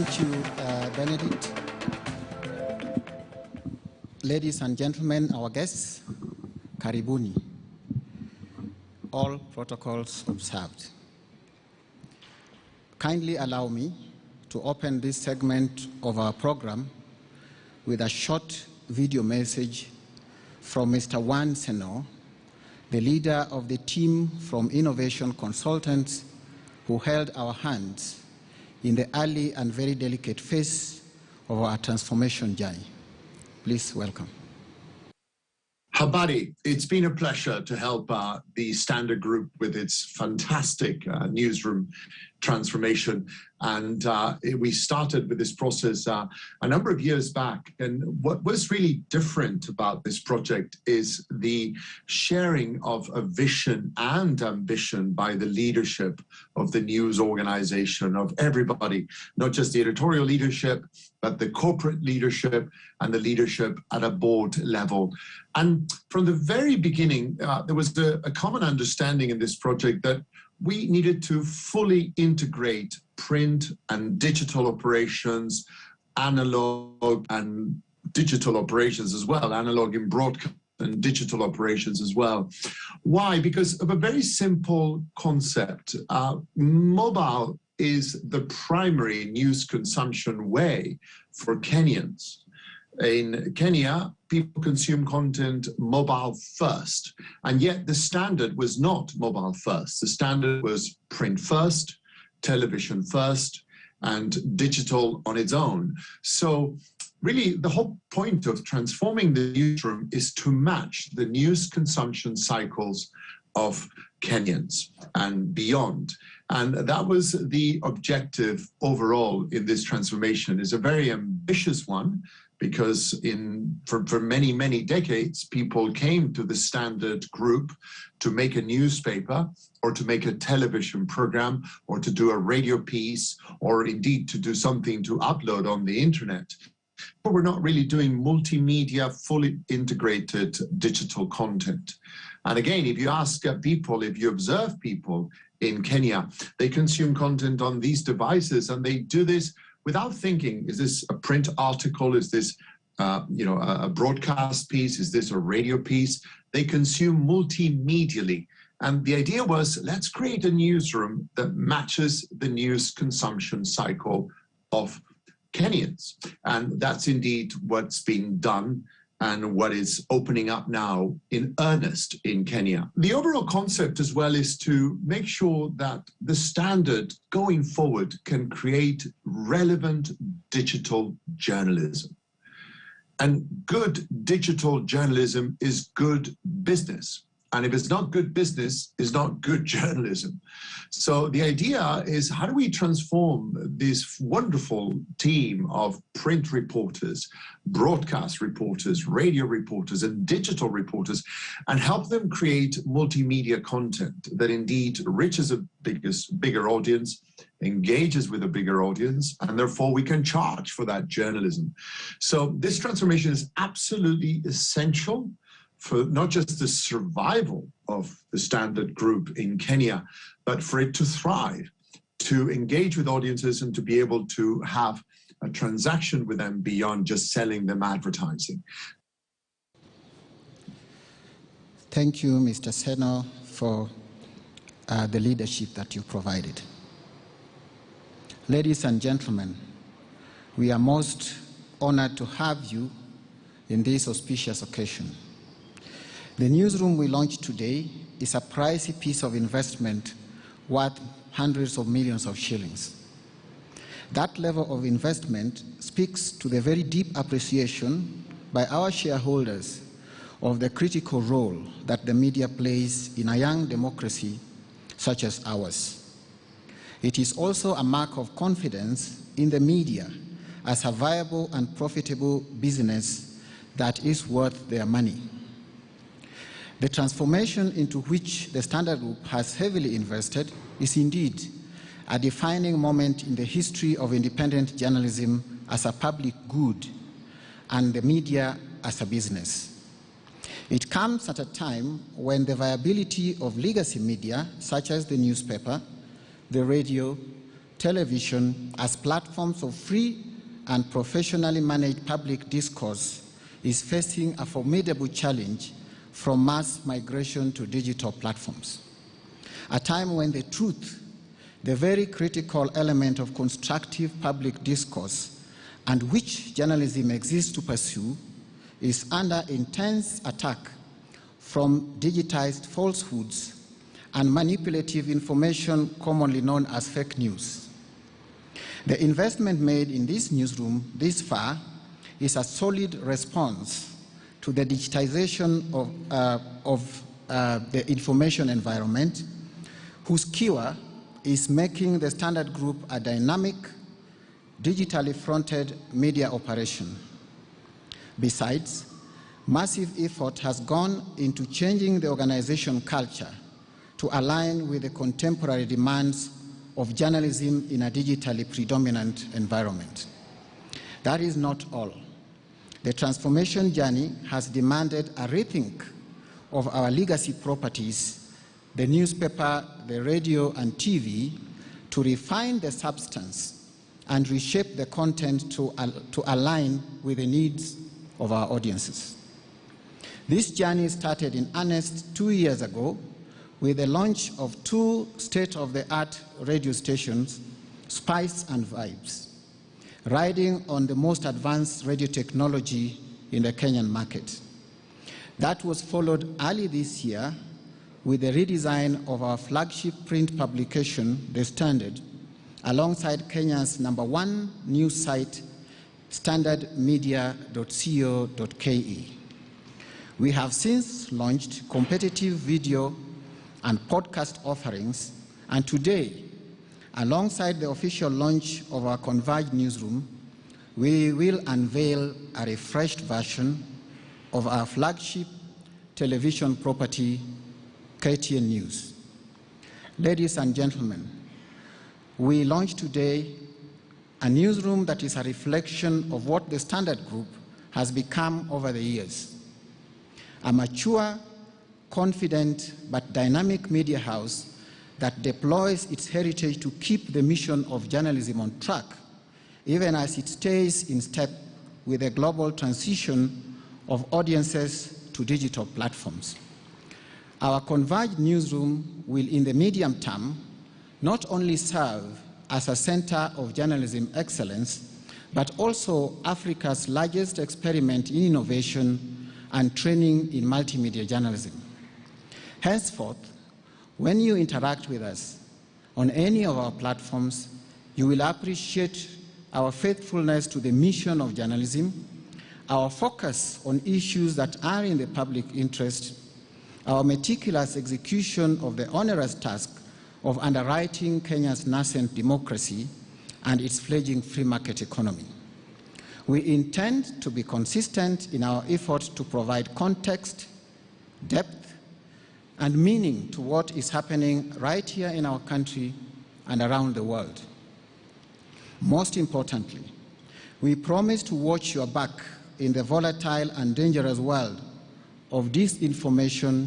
Thank you, Benedict. Ladies and gentlemen, our guests, karibuni. All protocols observed. Kindly allow me to open this segment of our program with a short video message from Mr. Wan Seno, the leader of the team from Innovation Consultants who held our hands in the early and very delicate phase of our transformation journey. Please welcome. Habari, it's been a pleasure to help the Standard Group with its fantastic newsroom transformation. And we started with this process a number of years back. And what was really different about this project is the sharing of a vision and ambition by the leadership of the news organization, of everybody, not just the editorial leadership, but the corporate leadership and the leadership at a board level. And from the very beginning, there was a common understanding in this project that we needed to fully integrate print and digital operations, analog and digital operations as well, analog in broadcast and digital operations as well. Why? Because of a very simple concept. Mobile is the primary news consumption way for Kenyans. In Kenya, people consume content mobile first, and yet the standard was not mobile first. The standard was print first, television first, and digital on its own. So really, the whole point of transforming the newsroom is to match the news consumption cycles of Kenyans and beyond. And that was the objective overall in this transformation. It's a very ambitious one, because for many, many decades, people came to the Standard Group to make a newspaper or to make a television program or to do a radio piece or indeed to do something to upload on the internet. But we're not really doing multimedia, fully integrated digital content. And again, if you ask people, if you observe people in Kenya, they consume content on these devices and they do this without thinking, is this a print article? Is this a broadcast piece? Is this a radio piece? They consume multimedially. And the idea was, let's create a newsroom that matches the news consumption cycle of Kenyans. And that's indeed what's been done and what is opening up now in earnest in Kenya. The overall concept as well is to make sure that the Standard going forward can create relevant digital journalism. And good digital journalism is good business. And if it's not good business, it's not good journalism. So the idea is, how do we transform this wonderful team of print reporters, broadcast reporters, radio reporters, and digital reporters, and help them create multimedia content that indeed reaches a bigger audience, engages with a bigger audience, and therefore we can charge for that journalism. So this transformation is absolutely essential for not just the survival of the Standard Group in Kenya, but for it to thrive, to engage with audiences and to be able to have a transaction with them beyond just selling them advertising. Thank you, Mr. Seno, for the leadership that you provided. Ladies and gentlemen, we are most honored to have you in this auspicious occasion. The newsroom we launched today is a pricey piece of investment worth hundreds of millions of shillings. That level of investment speaks to the very deep appreciation by our shareholders of the critical role that the media plays in a young democracy such as ours. It is also a mark of confidence in the media as a viable and profitable business that is worth their money. The transformation into which the Standard Group has heavily invested is indeed a defining moment in the history of independent journalism as a public good and the media as a business. It comes at a time when the viability of legacy media, such as the newspaper, the radio, television as platforms of free and professionally managed public discourse is facing a formidable challenge from mass migration to digital platforms. A time when the truth, the very critical element of constructive public discourse and which journalism exists to pursue, is under intense attack from digitized falsehoods and manipulative information commonly known as fake news. The investment made in this newsroom this far is a solid response to the digitization of the information environment, whose cure is making the Standard Group a dynamic, digitally fronted media operation. Besides, massive effort has gone into changing the organization culture to align with the contemporary demands of journalism in a digitally predominant environment. That is not all. The transformation journey has demanded a rethink of our legacy properties, the newspaper, the radio, and TV, to refine the substance and reshape the content to align with the needs of our audiences. This journey started in earnest 2 years ago with the launch of 2 state-of-the-art radio stations, Spice and Vibes, riding on the most advanced radio technology in the Kenyan market. That was followed early this year with the redesign of our flagship print publication, The Standard, alongside Kenya's #1 news site, standardmedia.co.ke. We have since launched competitive video and podcast offerings, and today, alongside the official launch of our Converged newsroom, we will unveil a refreshed version of our flagship television property, KTN News. Ladies and gentlemen, we launch today a newsroom that is a reflection of what the Standard Group has become over the years. A mature, confident, but dynamic media house that deploys its heritage to keep the mission of journalism on track, even as it stays in step with the global transition of audiences to digital platforms. Our Converged newsroom will, in the medium term, not only serve as a center of journalism excellence, but also Africa's largest experiment in innovation and training in multimedia journalism. Henceforth, when you interact with us on any of our platforms, you will appreciate our faithfulness to the mission of journalism, our focus on issues that are in the public interest, our meticulous execution of the onerous task of underwriting Kenya's nascent democracy and its fledgling free market economy. We intend to be consistent in our effort to provide context, depth, and meaning to what is happening right here in our country and around the world. Most importantly, we promise to watch your back in the volatile and dangerous world of disinformation,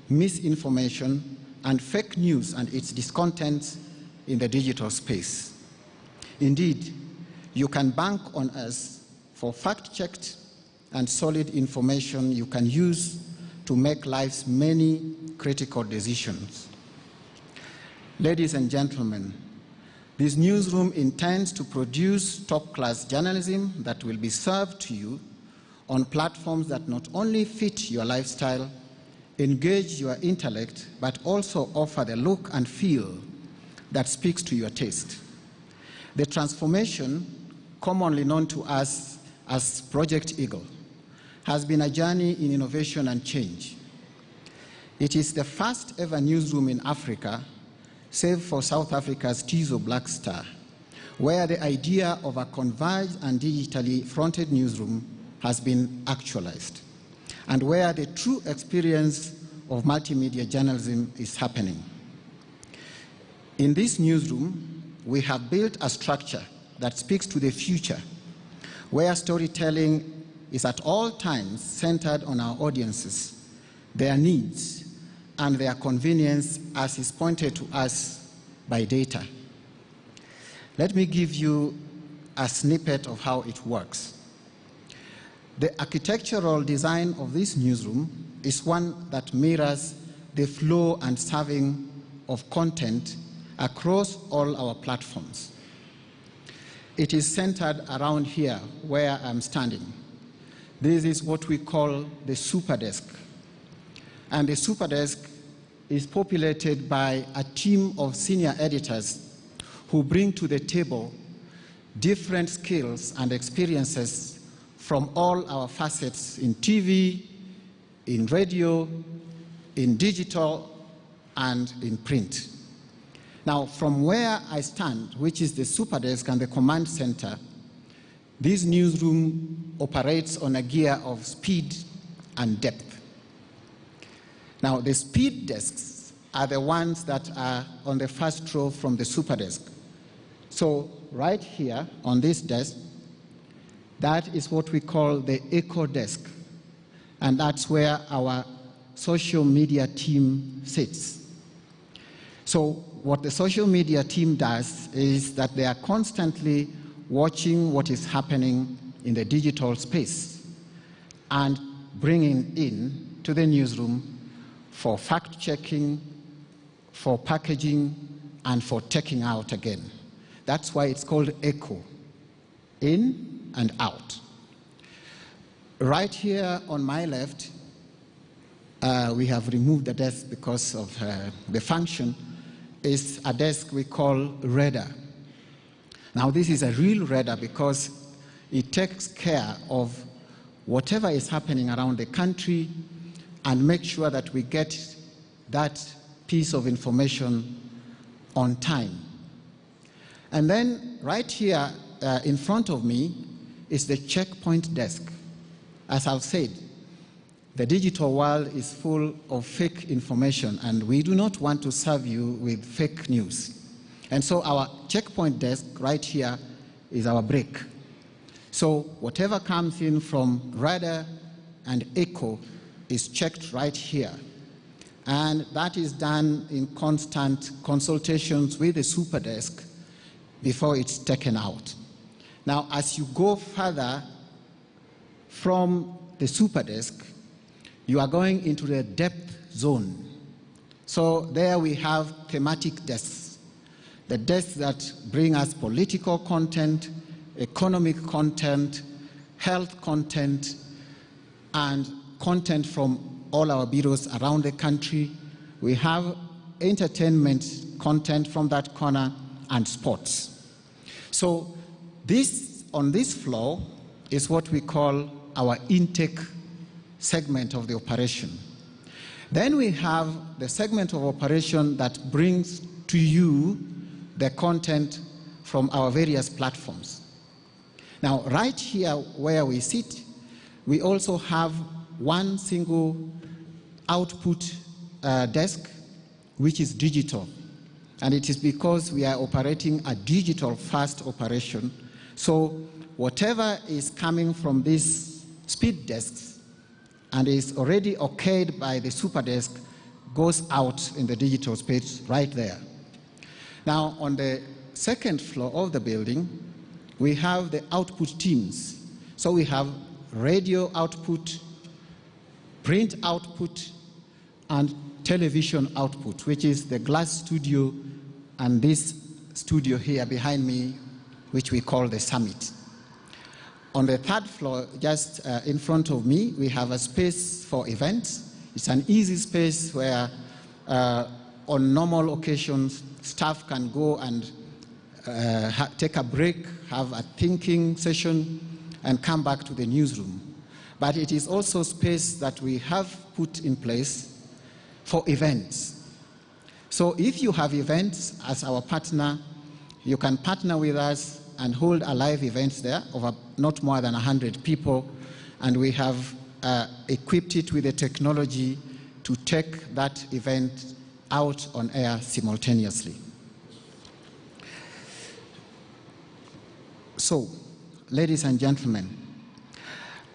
misinformation, and fake news and its discontents in the digital space. Indeed, you can bank on us for fact-checked and solid information you can use to make life's many critical decisions. Ladies and gentlemen, this newsroom intends to produce top-class journalism that will be served to you on platforms that not only fit your lifestyle, engage your intellect, but also offer the look and feel that speaks to your taste. The transformation, commonly known to us as Project Eagle, has been a journey in innovation and change. It is the first ever newsroom in Africa, save for South Africa's Tizo Black Star, where the idea of a converged and digitally fronted newsroom has been actualized, and where the true experience of multimedia journalism is happening. In this newsroom, we have built a structure that speaks to the future, where storytelling is at all times centered on our audiences, their needs, and their convenience, as is pointed to us by data. Let me give you a snippet of how it works. The architectural design of this newsroom is one that mirrors the flow and serving of content across all our platforms. It is centered around here where I'm standing. This is what we call the Superdesk. And the Superdesk is populated by a team of senior editors who bring to the table different skills and experiences from all our facets in TV, in radio, in digital, and in print. Now, from where I stand, which is the Superdesk and the command center, this newsroom operates on a gear of speed and depth. Now, the speed desks are the ones that are on the first row from the Superdesk. So right here on this desk, that is what we call the echo desk, and that's where our social media team sits. So what the social media team does is that they are constantly watching what is happening in the digital space and bringing in to the newsroom for fact-checking, for packaging, and for taking out again. That's why it's called echo, in and out. Right here on my left, we have removed the desk because of the function, is a desk we call Radar. Now, this is a real radar because it takes care of whatever is happening around the country and make sure that we get that piece of information on time. And then right here in front of me is the checkpoint desk. As I've said, the digital world is full of fake information, and we do not want to serve you with fake news. And so our checkpoint desk right here is our break. So whatever comes in from radar and echo is checked right here. And that is done in constant consultations with the Superdesk before it's taken out. Now, as you go further from the Superdesk, you are going into the depth zone. So there we have thematic desks, the desks that bring us political content, economic content, health content, and content from all our bureaus around the country. We have entertainment content from that corner and sports. So this, on this floor, is what we call our intake segment of the operation. Then we have the segment of operation that brings to you the content from our various platforms. Now, right here where we sit, we also have one single output desk, which is digital. And it is because we are operating a digital-first operation. So whatever is coming from these speed desks and is already okayed by the Superdesk goes out in the digital space right there. Now, on the second floor of the building, we have the output teams. So we have radio output, print output, and television output, which is the glass studio and this studio here behind me, which we call the Summit. On the third floor, just in front of me, we have a space for events. It's an easy space where on normal occasions, staff can go and take a break, have a thinking session, and come back to the newsroom. But it is also space that we have put in place for events. So if you have events as our partner, you can partner with us and hold a live event there of not more than 100 people, and we have equipped it with the technology to take that event out on air simultaneously. So, ladies and gentlemen,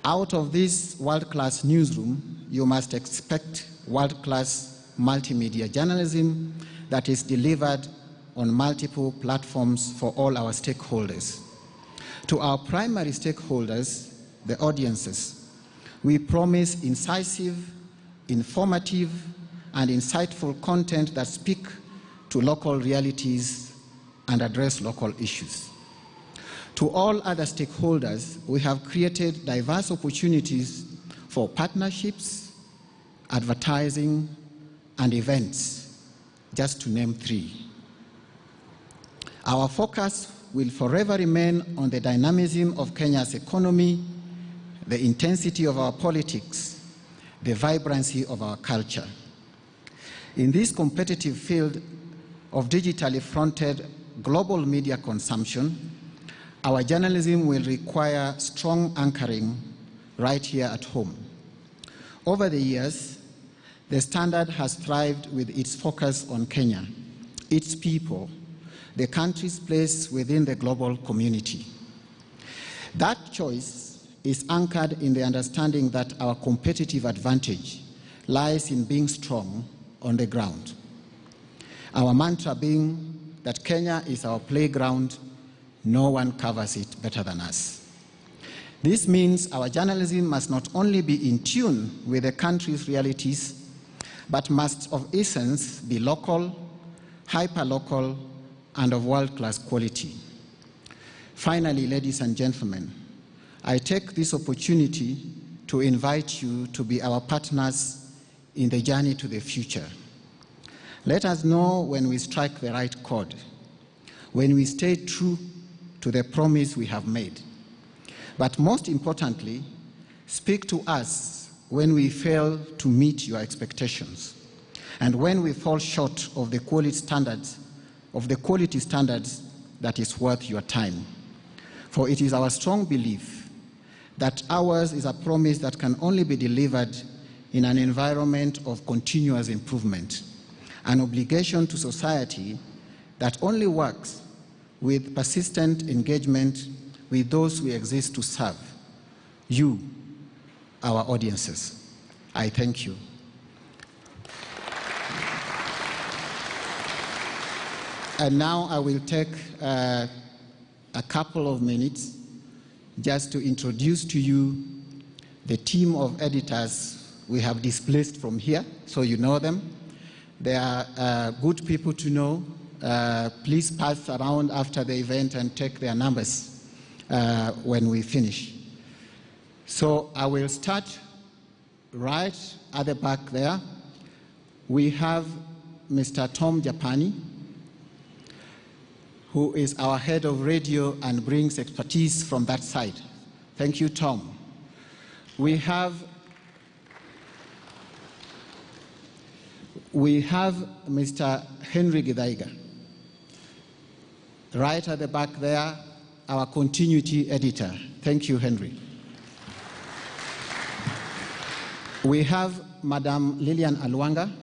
out of this world-class newsroom, you must expect world-class multimedia journalism that is delivered on multiple platforms for all our stakeholders. To our primary stakeholders, the audiences, we promise incisive, informative, and insightful content that speak to local realities and address local issues. To all other stakeholders, we have created diverse opportunities for partnerships, advertising, and events, just to name 3. Our focus will forever remain on the dynamism of Kenya's economy, the intensity of our politics, the vibrancy of our culture. In this competitive field of digitally fronted global media consumption, our journalism will require strong anchoring right here at home. Over the years, the Standard has thrived with its focus on Kenya, its people, the country's place within the global community. That choice is anchored in the understanding that our competitive advantage lies in being strong on the ground. Our mantra being that Kenya is our playground, no one covers it better than us. This means our journalism must not only be in tune with the country's realities, but must of essence be local, hyper-local, and of world-class quality. Finally, ladies and gentlemen, I take this opportunity to invite you to be our partners in the journey to the future. Let us know when we strike the right chord, when we stay true to the promise we have made. But most importantly, speak to us when we fail to meet your expectations and when we fall short of the quality standards that is worth your time. For it is our strong belief that ours is a promise that can only be delivered in an environment of continuous improvement, an obligation to society that only works with persistent engagement with those we exist to serve, you, our audiences. I thank you. And now I will take a couple of minutes just to introduce to you the team of editors we have displaced from here, so you know them. They are good people to know. Please pass around after the event and take their numbers when we finish. So I will start right at the back there. We have Mr. Tom Japani, who is our head of radio and brings expertise from that side. Thank you, Tom. We have Mr. Henry Githaiga, right at the back there, our continuity editor. Thank you, Henry. We have Madam Lillian Alwanga,